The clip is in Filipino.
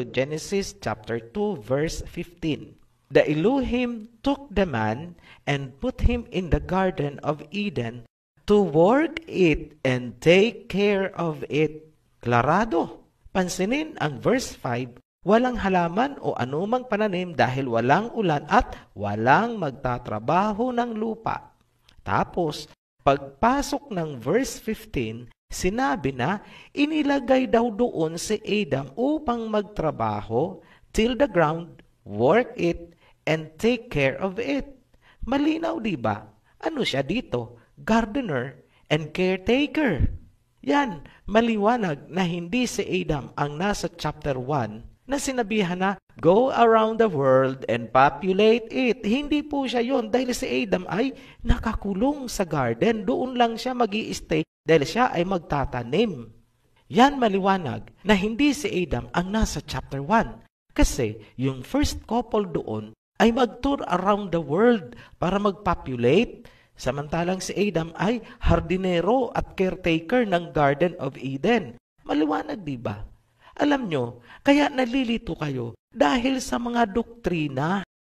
Genesis chapter 2 verse 15. The Elohim took the man and put him in the Garden of Eden to work it and take care of it. Klarado. Pansinin ang verse 5, walang halaman o anumang pananim dahil walang ulan at walang magtatrabaho ng lupa. Tapos, pagpasok ng verse 15, sinabi na inilagay daw doon si Adam upang magtrabaho till the ground, work it, and take care of it. Malinaw, di ba? Ano siya dito? Gardener and caretaker. Yan, maliwanag na hindi si Adam ang nasa chapter 1 na sinabihan na, go around the world and populate it. Hindi po siya yon dahil si Adam ay nakakulong sa garden. Doon lang siya mag-i-stay dahil siya ay magtatanim. Yan maliwanag na hindi si Adam ang nasa chapter 1. Kasi yung first couple doon ay mag-tour around the world para mag-populate. Samantalang si Adam ay hardinero at caretaker ng Garden of Eden. Maliwanag, di ba? Alam nyo, kaya nalilito kayo dahil sa mga doktrina